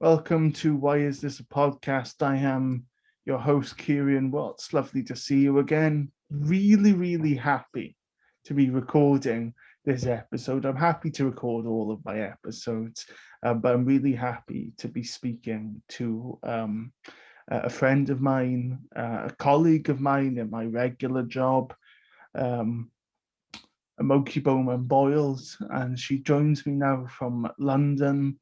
Welcome to Why Is This a Podcast? I am your host, Kieran Watts. Lovely to see you again. Really happy to be recording this episode. I'm happy to record all of my episodes, but I'm really happy to be speaking to a friend of mine, a colleague of mine in my regular job, Amoke Bowman-Boyles, and she joins me now from London.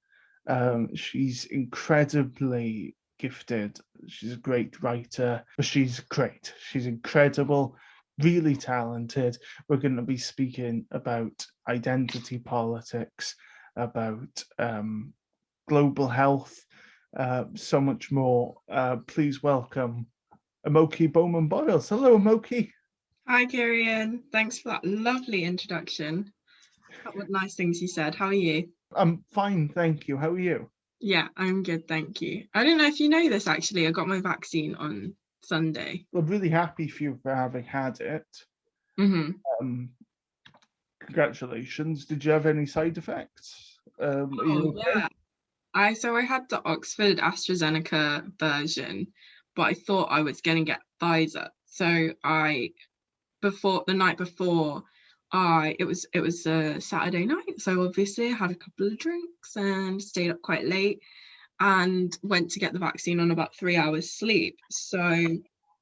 She's incredibly gifted. She's a great writer, but she's great. She's incredible, really talented. We're going to be speaking about identity politics, about global health, so much more. Please welcome Amoke Bowman-Boyles. Hello, Amoke. Hi, Kieran. Thanks for that lovely introduction. What nice things you said. How are you? I'm fine, thank you. How are you? Yeah, I'm good, thank you. I don't know if you know this, actually. I got my vaccine on Sunday. I'm really happy for you for having had it. Mm-hmm. Congratulations. Did you have any side effects? Are you okay? Yeah. I had the Oxford AstraZeneca version, but I thought I was going to get Pfizer. So the night before, it was a Saturday night, so obviously I had a couple of drinks and stayed up quite late and went to get the vaccine on about 3 hours sleep. So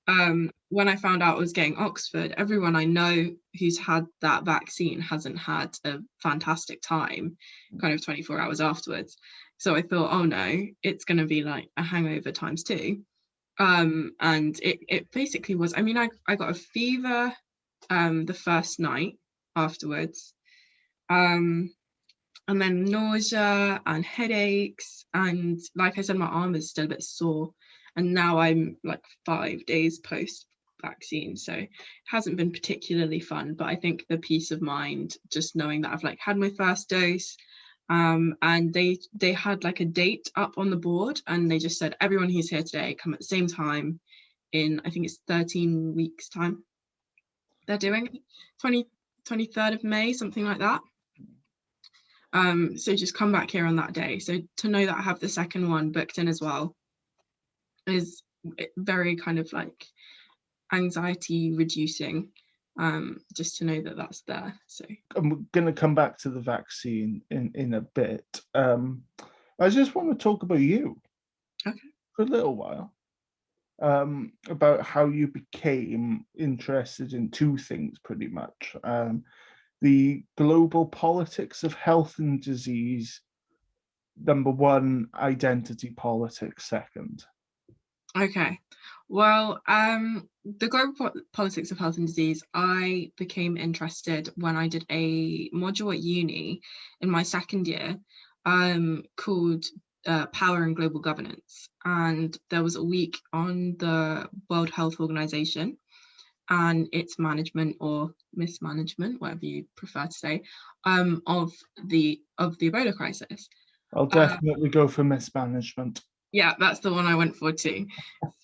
when I found out I was getting Oxford, everyone I know who's had that vaccine hasn't had a fantastic time kind of 24 hours afterwards. So I thought, oh no, it's going to be like a hangover times two. And it basically was, I mean, I got a fever the first night afterwards, and then nausea and headaches, and like I said, my arm is still a bit sore, and now I'm like 5 days post vaccine, so it hasn't been particularly fun, but I think the peace of mind just knowing that I've like had my first dose, and they had like a date up on the board, and they just said everyone who's here today come at the same time in, I think it's 13 weeks time. They're doing 23rd of May, something like that. So just come back here on that day. So to know that I have the second one booked in as well is very kind of like anxiety reducing, just to know that that's there. So I'm going to come back to the vaccine in a bit. I just want to talk about you for a little while, about how you became interested in two things pretty much. The global politics of health and disease, number one, identity politics, second. Okay. Well, the global politics of health and disease, I became interested when I did a module at uni in my second year, called Power and Global Governance. And there was a week on the World Health Organization and its management or mismanagement, whatever you prefer to say, of the Ebola crisis. I'll definitely go for mismanagement. Yeah, that's the one I went for too.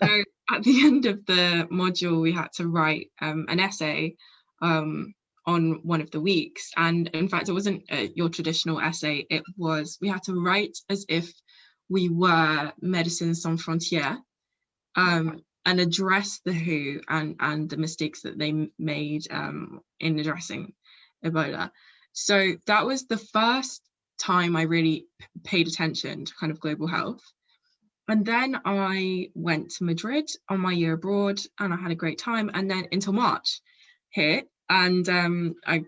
So at the end of the module, we had to write an essay on one of the weeks. And in fact, it wasn't your traditional essay. It was, we had to write as if we were Médecins Sans Frontières, and address the WHO and the mistakes that they made in addressing Ebola. So that was the first time I really paid attention to kind of global health. And then I went to Madrid on my year abroad and I had a great time. And then until March hit, and I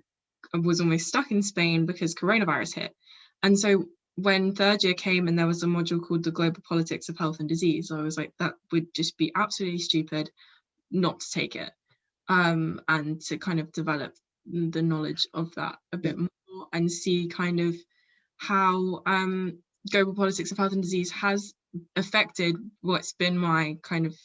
was almost stuck in Spain because coronavirus hit. And so when third year came and there was a module called the Global Politics of Health and Disease, I was like, that would just be absolutely stupid not to take it, and to kind of develop the knowledge of that a bit more and see kind of how global politics of health and disease has affected what's been my kind of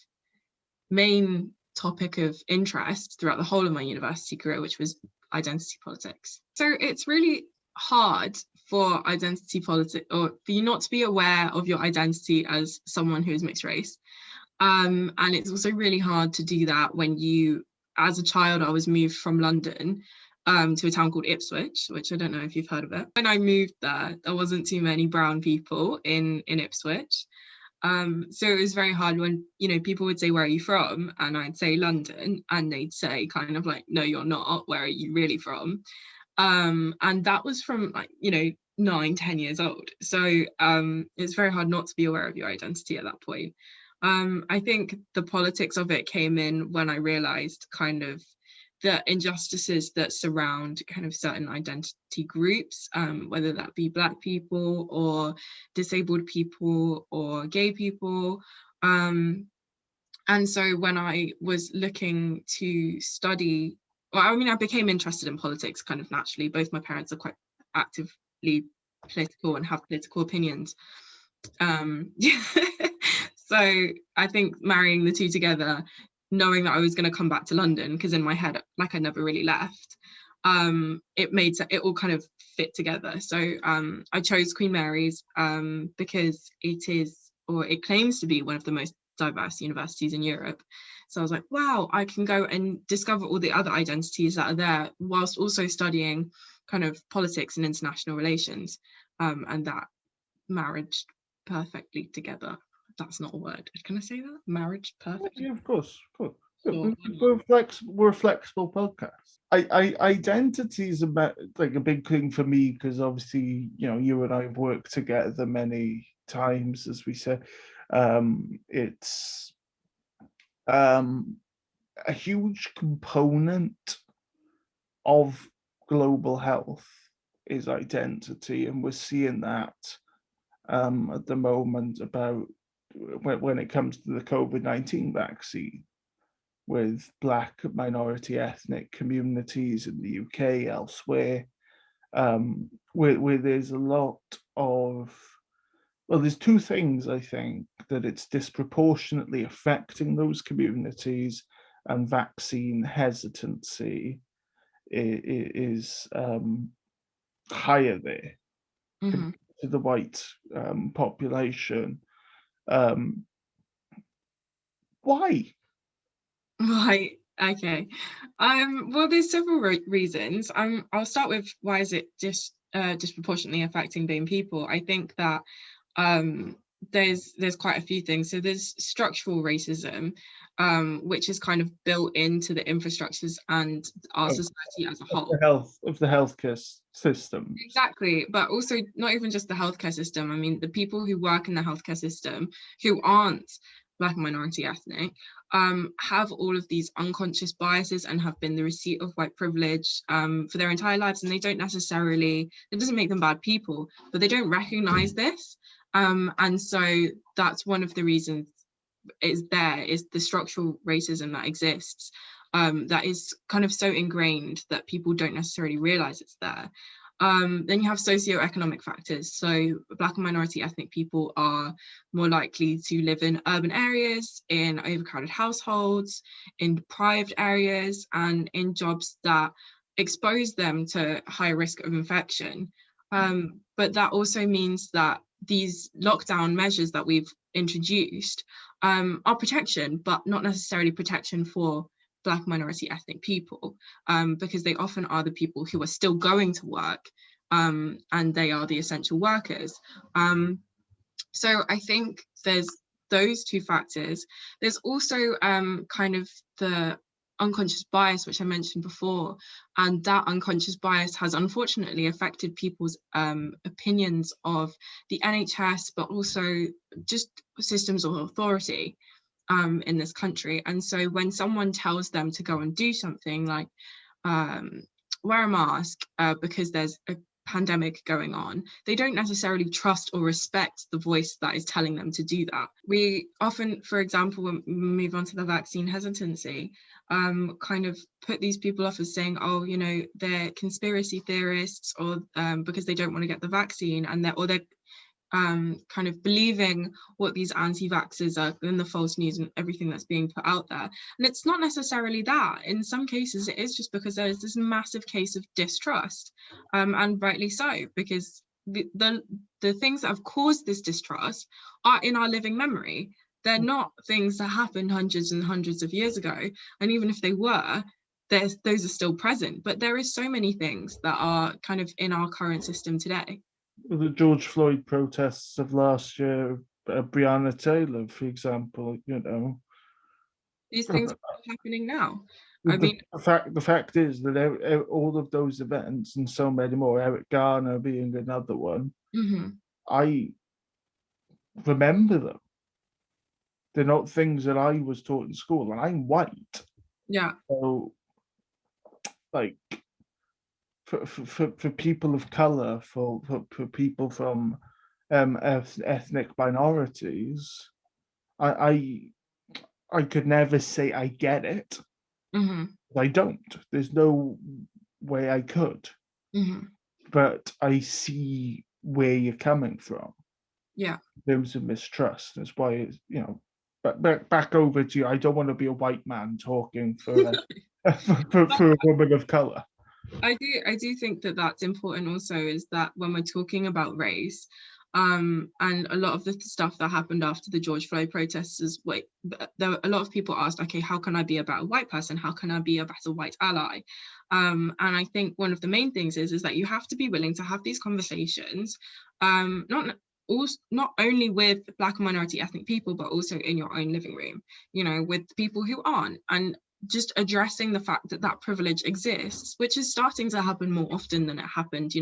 main topic of interest throughout the whole of my university career, which was identity politics. So it's really hard for identity politics, or for you not to be aware of your identity as someone who is mixed race. And it's also really hard to do that when you, as a child, I was moved from London to a town called Ipswich, which I don't know if you've heard of it. When I moved there, there wasn't too many brown people in Ipswich. So it was very hard when, people would say, where are you from? And I'd say London, and they'd say kind of like, no, you're not. Where are you really from? And that was from 9-10 years old. So it's very hard not to be aware of your identity at that point. I think the politics of it came in when I realized kind of the injustices that surround kind of certain identity groups, whether that be Black people or disabled people or gay people. And so when I was looking to study, I became interested in politics kind of naturally. Both my parents are quite actively political and have political opinions. So I think marrying the two together, knowing that I was going to come back to London, because in my head, like, I never really left, it all kind of fit together. So I chose Queen Mary's because it claims to be one of the most diverse universities in Europe. So I was like, wow, I can go and discover all the other identities that are there whilst also studying kind of politics and international relations, and that marriage perfectly together. That's not a word. Can I say that? Marriage perfectly? Yeah, of course. Sure, Why we're a flexible podcast. Identity is like a big thing for me because obviously, you and I have worked together many times, as we said. It's a huge component of global health is identity, and we're seeing that at the moment about when it comes to the COVID-19 vaccine, with Black minority ethnic communities in the UK, elsewhere, where there's a lot of, there's two things, I think, that it's disproportionately affecting those communities, and vaccine hesitancy is higher there Mm-hmm. to the white population. Why? Right. Okay. Well, there's several reasons. I'll start with why is it just disproportionately affecting BAME people. I think that there's quite a few things. So there's structural racism, which is kind of built into the infrastructures and our society as a whole. The healthcare system. Exactly, but also not even just the healthcare system. I mean, the people who work in the healthcare system who aren't Black and minority ethnic have all of these unconscious biases and have been the receipt of white privilege for their entire lives, and they don't necessarily, it doesn't make them bad people, but they don't recognize this. And so that's one of the reasons is the structural racism that exists, that is kind of so ingrained that people don't necessarily realize it's there. Then you have socioeconomic factors. So Black and minority ethnic people are more likely to live in urban areas, in overcrowded households, in deprived areas, and in jobs that expose them to higher risk of infection. But that also means that these lockdown measures that we've introduced are protection, but not necessarily protection for Black minority ethnic people, because they often are the people who are still going to work, and they are the essential workers. So I think there's those two factors. There's also kind of the unconscious bias, which I mentioned before, and that unconscious bias has unfortunately affected people's opinions of the NHS, but also just systems of authority in this country. And so when someone tells them to go and do something like wear a mask because there's a pandemic going on, they don't necessarily trust or respect the voice that is telling them to do that. We often, for example, when we move on to the vaccine hesitancy, kind of put these people off as saying, oh, they're conspiracy theorists, or because they don't want to get the vaccine, and they're kind of believing what these anti-vaxxers are and the false news and everything that's being put out there. And it's not necessarily that. In some cases, it is just because there's this massive case of distrust, and rightly so, because the things that have caused this distrust are in our living memory. They're not things that happened hundreds and hundreds of years ago. And even if they were, those are still present, but there is so many things that are kind of in our current system today. The George Floyd protests of last year, Breonna Taylor, for example, These things are happening now. I the, mean, the fact is that all of those events and so many more, Eric Garner being another one, I remember them. They're not things that I was taught in school, and I'm white. yeah, So, like, for people of color, for people from ethnic minorities, I could never say I get it. I don't. There's no way I could. But I see where you're coming from. yeah. There's a mistrust. That's why it's, But back over to you. I don't want to be a white man talking for for a woman of color. I do think that that's important also, is that when we're talking about race, and a lot of the stuff that happened after the George Floyd protests is, there were a lot of people asked, okay, how can I be a better white person? How can I be a better white ally? And I think one of the main things is that you have to be willing to have these conversations, not only with Black and minority ethnic people, but also in your own living room, with people who aren't, and just addressing the fact that that privilege exists, which is starting to happen more often than it happened,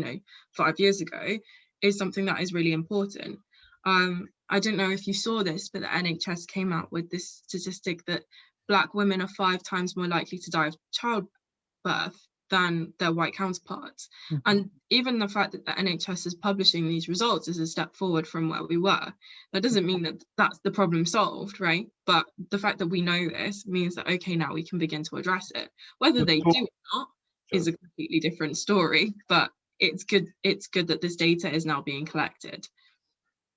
5 years ago, is something that is really important. I don't know if you saw this, but the NHS came out with this statistic that Black women are 5 times more likely to die of childbirth than their white counterparts. And even the fact that the NHS is publishing these results is a step forward from where we were. That doesn't mean that that's the problem solved, right? But the fact that we know this means that, okay, now we can begin to address it. Whether they do or not is a completely different story, but it's good that this data is now being collected.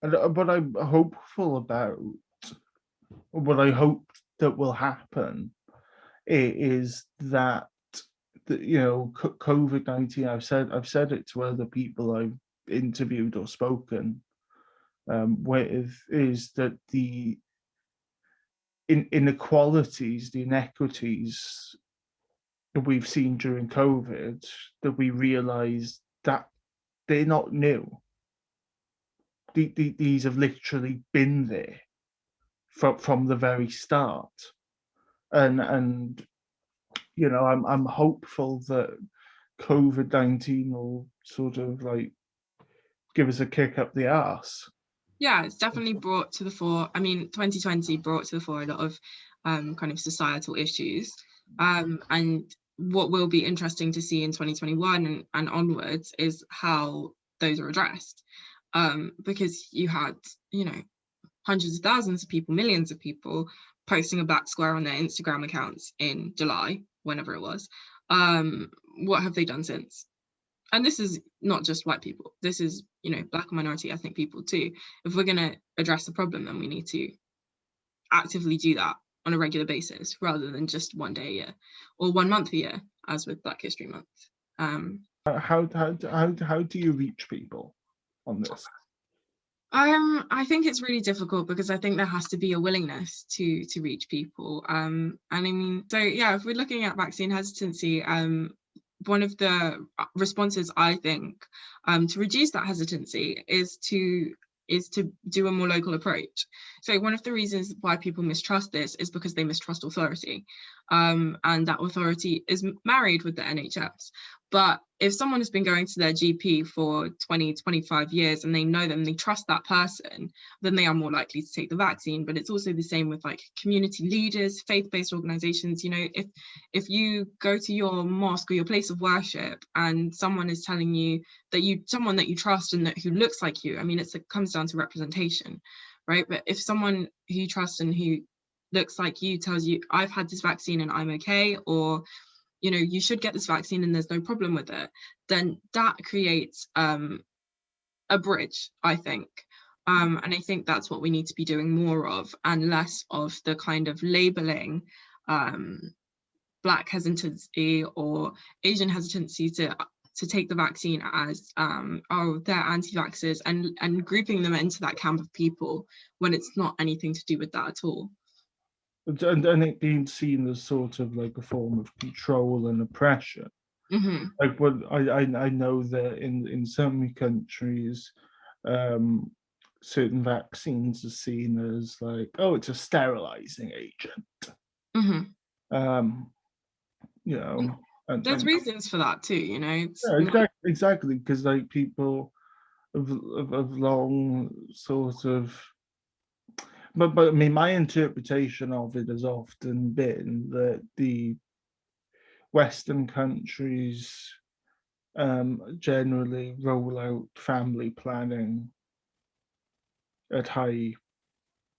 And what I'm hopeful about, what I hope that will happen, is that COVID-19. I've said it to other people I've interviewed or spoken with, is that the inequalities, the inequities that we've seen during COVID, that we realize that they're not new. These have literally been there from the very start, and I'm hopeful that COVID-19 will sort of like give us a kick up the arse. Yeah, it's definitely brought to the fore. I mean, 2020 brought to the fore a lot of kind of societal issues. And what will be interesting to see in 2021 and onwards is how those are addressed. Because you had, hundreds of thousands of people, millions of people posting a black square on their Instagram accounts in July, whenever it was. What have they done since? And this is not just white people. This is, Black and minority ethnic people too. If we're going to address the problem, then we need to actively do that on a regular basis, rather than just one day a year or 1 month a year, as with Black History Month. How do you reach people on this? I think it's really difficult, because I think there has to be a willingness to reach people. And I mean, so yeah, if we're looking at vaccine hesitancy, one of the responses, I think, to reduce that hesitancy is to do a more local approach. So one of the reasons why people mistrust this is because they mistrust authority, and that authority is married with the NHS. But if someone has been going to their GP for 20, 25 years and they know them, they trust that person, then they are more likely to take the vaccine. But it's also the same with like community leaders, faith-based organizations. If you go to your mosque or your place of worship and someone is telling you that someone that you trust and who looks like you, I mean, it comes down to representation, right? But if someone who you trust and who looks like you tells you, I've had this vaccine and I'm okay, or you should get this vaccine and there's no problem with it, then that creates a bridge, I think. And I think that's what we need to be doing more of, and less of the kind of labeling Black hesitancy or Asian hesitancy to take the vaccine as, they're anti-vaxxers, and grouping them into that camp of people when it's not anything to do with that at all. and it being seen as sort of like a form of control and oppression. Mm-hmm. Like what I know that in some countries, um, certain vaccines are seen as like, oh, it's a sterilizing agent. Mm-hmm. Um, And there's and reasons for that too, it's yeah, not. exactly, because like people of long sort of, but I mean, my interpretation of it has often been that the Western countries generally roll out family planning at high,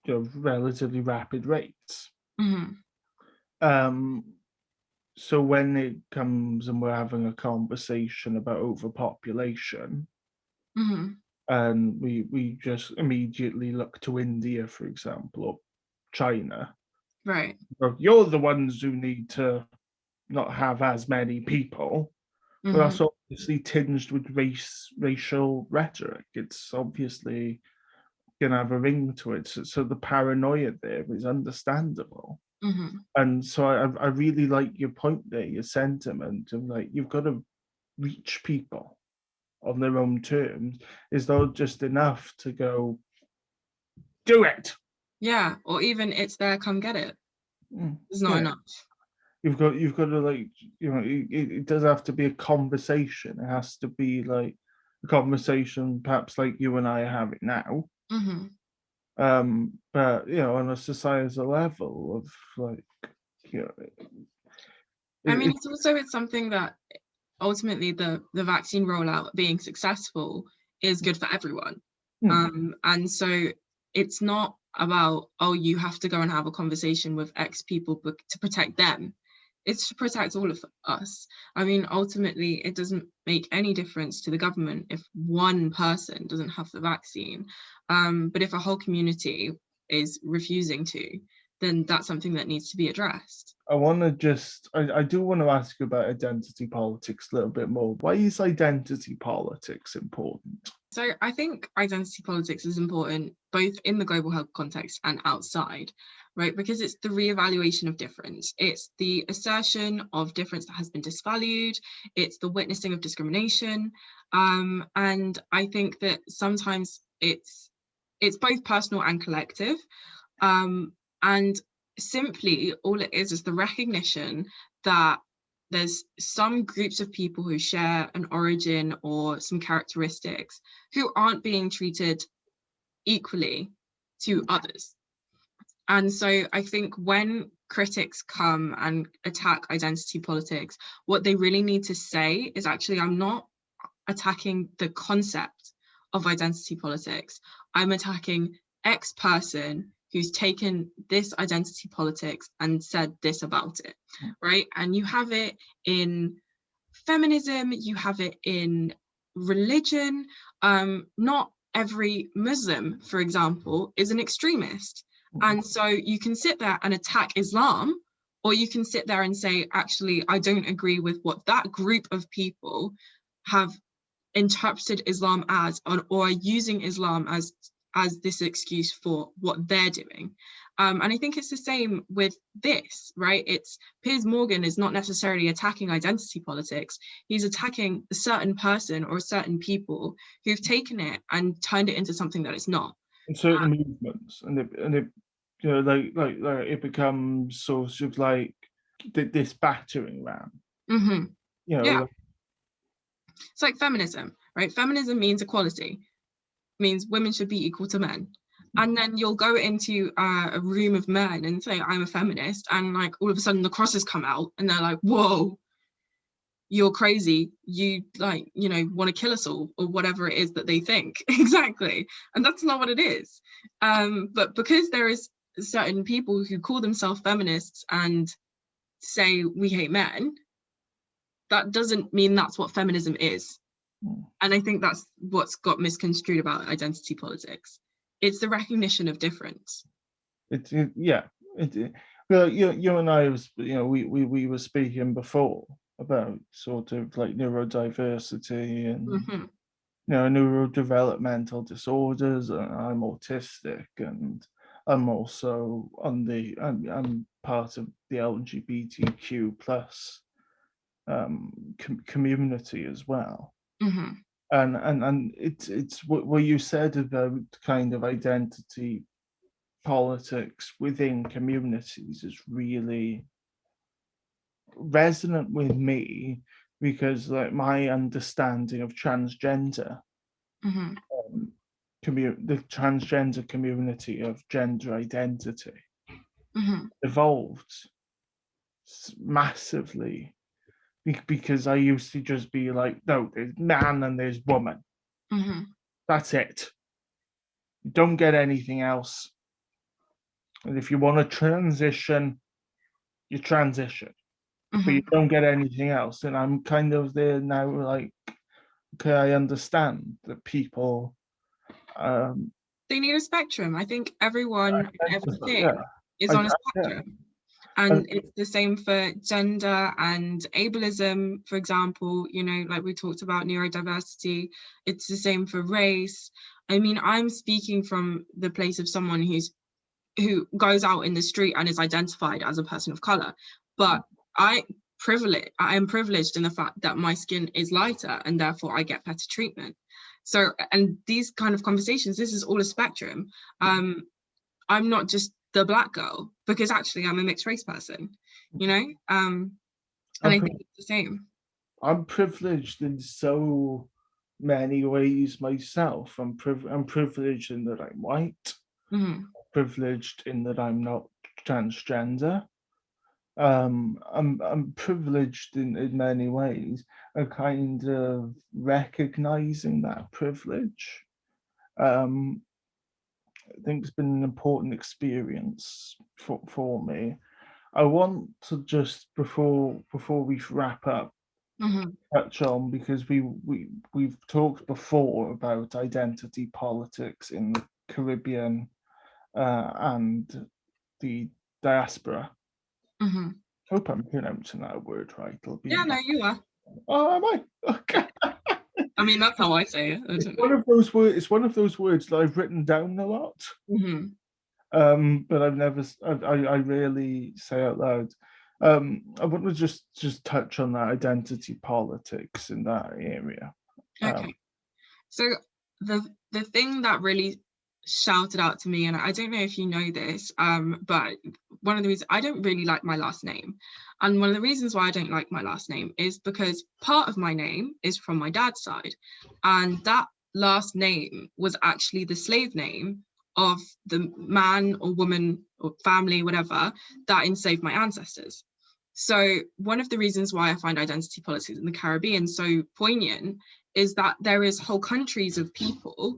relatively rapid rates. Mm-hmm. Um, so when it comes and we're having a conversation about overpopulation, Mm-hmm. and we just immediately look to India, for example, or China, Right. you're the ones who need to not have as many people. But Mm-hmm. that's obviously tinged with racial rhetoric. It's obviously going to have a ring to it. So the paranoia there is understandable. Mm-hmm. And so I really like your point there, your sentiment of like, you've got to reach people on their own terms. Is not just enough to go, do it. Yeah, or even it's there, come get it. It's not Yeah. enough. You've got to like, it does have to be a conversation. It has to be like a conversation, perhaps like you and I are having now. Mm-hmm. But on a societal level of like, you know, I mean, it, it's something that ultimately the vaccine rollout being successful is good for everyone. hmm, And so it's not about, oh, you have to go and have a conversation with X people to protect them. It's to protect all of us. I mean, ultimately, it doesn't make any difference to the government if one person doesn't have the vaccine. But if a whole community is refusing to, then that's something that needs to be addressed. I want to just, I do want to ask you about identity politics a little bit more. Why is identity politics important? So I think identity politics is important both in the global health context and outside, right? Because it's the reevaluation of difference. It's the assertion of difference that has been disvalued. It's the witnessing of discrimination. And I think that sometimes it's both personal and collective. And simply all it is the recognition that there's some groups of people who share an origin or some characteristics who aren't being treated equally to others. And so I think when critics come and attack identity politics, what they really need to say is actually, I'm not attacking the concept of identity politics. I'm attacking X person who's taken this identity politics and said this about it, right? And you have it in feminism, you have it in religion. Not every Muslim, for example, is an extremist. And so you can sit there and attack Islam, or you can sit there and say, actually, I don't agree with what that group of people have interpreted Islam as, or are using Islam as this excuse for what they're doing. And I think it's the same with this, right? It's Piers Morgan is not necessarily attacking identity politics. He's attacking a certain person or certain people who've taken it and turned it into something that it's not. In certain movements, and it like it becomes sort of like this battering ram. Mm-hmm. Yeah, Like, it's like feminism, right? Feminism means equality, means women should be equal to men. And then you'll go into a room of men and say, I'm a feminist. And like all of a sudden the crosses come out and they're like, whoa, you're crazy. You want to kill us all, or whatever it is that they think. Exactly. And that's not what it is. But because there is certain people who call themselves feminists and say we hate men, that doesn't mean that's what feminism is. And I think that's what's got misconstrued about identity politics. It's the recognition of difference. yeah. Well, you and I was, we were speaking before about sort of like neurodiversity and Mm-hmm. neurodevelopmental disorders. And I'm autistic, and I'm also I'm part of the LGBTQ plus community as well. Mm-hmm. And it's what you said about kind of identity politics within communities is really resonant with me, because like my understanding of transgender, Mm-hmm. the transgender community of gender identity Mm-hmm. evolved massively, because I used to just be like, no, there's man and there's woman. Mm-hmm. That's it. You don't get anything else. And if you want to transition, you transition, but you Mm-hmm. don't get anything else. And I'm kind of there now, like, okay, I understand that people, um, They need a spectrum. I think everyone and yeah, everything is I, on a yeah, spectrum. And it's the same for gender and ableism, for example, like we talked about neurodiversity. It's the same for race. I mean, I'm speaking from the place of someone who goes out in the street and is identified as a person of color. But I am privileged in the fact that my skin is lighter and therefore I get better treatment. So, and these kind of conversations, this is all a spectrum. I'm not just the Black girl, because actually I'm a mixed race person, and I think it's the same. I'm privileged in so many ways myself. I'm privileged in that I'm white, Mm-hmm. privileged in that I'm not transgender. I'm privileged in many ways, and kind of recognizing that privilege. Um, I think it's been an important experience for me. I want to just before we wrap up, Mm-hmm. touch on, because we've talked before about identity politics in the Caribbean and the diaspora. Mm-hmm. Hope I'm pronouncing that word right. It'll be Yeah, no, you are. oh, am I? Okay. I mean, that's how I say it. I It's don't one of those words. It's one of those words that I've written down a lot, know. Mm-hmm. but I've never. I rarely say out loud. I want to just touch on that identity politics in that area. Um, Okay. So the thing that really shouted out to me, and I don't know if you know this, but one of the reasons I don't really like my last name, and one of the reasons why I don't like my last name is because part of my name is from my dad's side, and that last name was actually the slave name of the man or woman or family, whatever, that enslaved my ancestors. So one of the reasons why I find identity politics in the Caribbean so poignant is that there is whole countries of people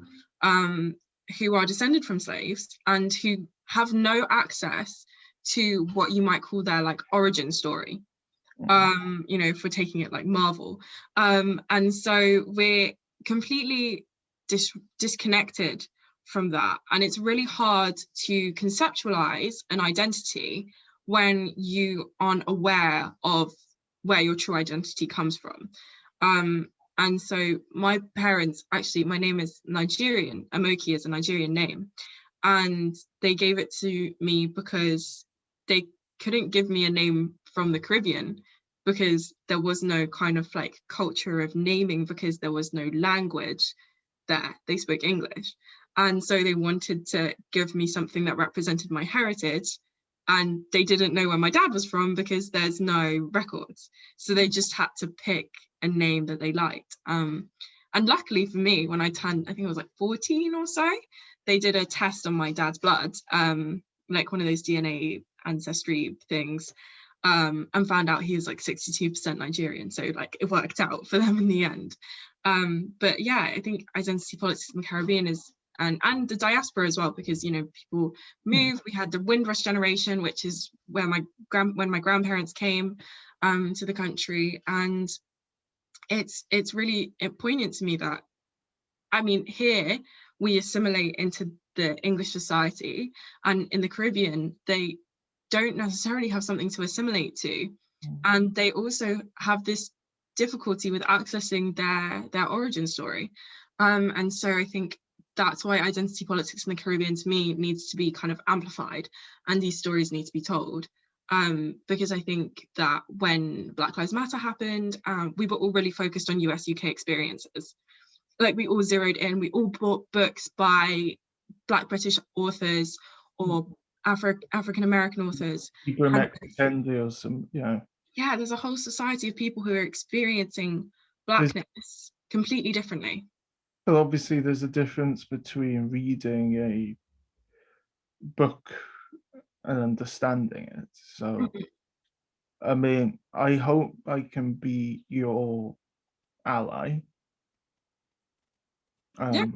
who are descended from slaves and who have no access to what you might call their like origin story, if we're taking it like Marvel. And so we're completely disconnected from that. And it's really hard to conceptualize an identity when you aren't aware of where your true identity comes from. And so my parents, actually, my name is Nigerian. Amoke is a Nigerian name. And they gave it to me because they couldn't give me a name from the Caribbean because there was no kind of like culture of naming, because there was no language there. They spoke English. And so they wanted to give me something that represented my heritage. And they didn't know where my dad was from because there's no records. So they just had to pick a name that they liked. And luckily for me, when I turned, I think it was like 14 or so, they did a test on my dad's blood, like one of those DNA ancestry things, and found out he was like 62% Nigerian. So like it worked out for them in the end. But yeah, I think identity politics in the Caribbean is, and the diaspora as well, because people move. We had the Windrush generation, which is where when my grandparents came to the country, and it's really poignant to me that, I mean, here we assimilate into the English society, and in the Caribbean they don't necessarily have something to assimilate to, and they also have this difficulty with accessing their origin story, and so I think that's why identity politics in the Caribbean, to me, needs to be kind of amplified, and these stories need to be told. Because I think that when Black Lives Matter happened, we were all really focused on US-UK experiences. Like, we all zeroed in, we all bought books by Black British authors or African-American authors. People in Mexican or some, Yeah, there's a whole society of people who are experiencing There's- Blackness completely differently. Well, obviously, there's a difference between reading a book and understanding it. So, I mean, I hope I can be your ally. Yeah,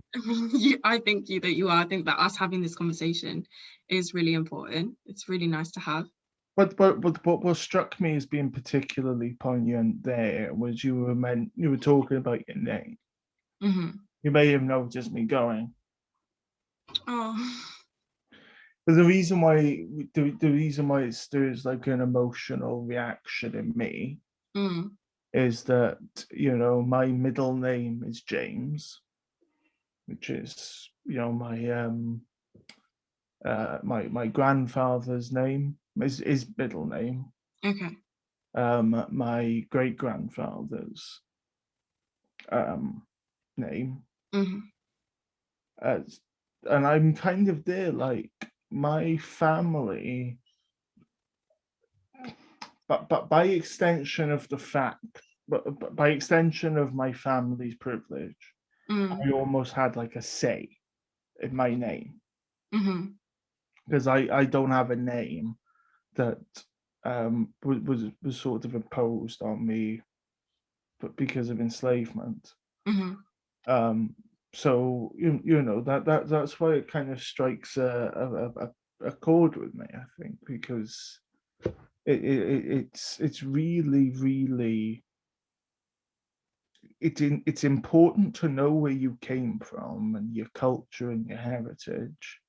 I think that you are. I think that us having this conversation is really important. It's really nice to have. But what struck me as being particularly poignant there was you were talking about your name. Mm-hmm. You may have noticed me going. Oh. But the reason why it stirs like an emotional reaction in me is that my middle name is James, which is my grandfather's name, his middle name. Okay. My great grandfather's name. Mm-hmm. And I'm kind of there, like my family, but by extension of the fact, but by extension of my family's privilege, I almost had like a say in my name. Because I don't have a name that was sort of imposed on me, but because of enslavement. So that's why it kind of strikes a chord with me, I think, because it's really it's important to know where you came from and your culture and your heritage,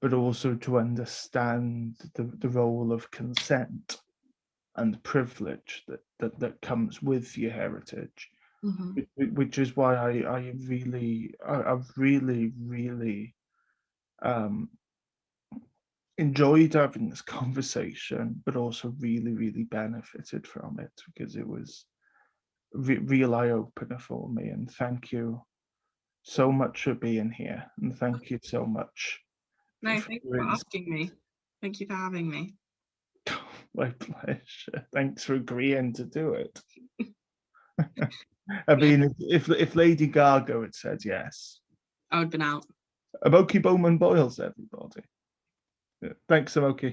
but also to understand the role of consent and privilege that comes with your heritage. Which is why I've really enjoyed having this conversation, but also really benefited from it, because it was a real eye-opener for me. And thank you so much for being here, and thank you so much. No, thank you for asking me. Thank you for having me. My pleasure. Thanks for agreeing to do it. I mean, if Lady Gaga had said yes, I would have been out. Amoke Bowman-Boyles, everybody. Thanks, Amoke.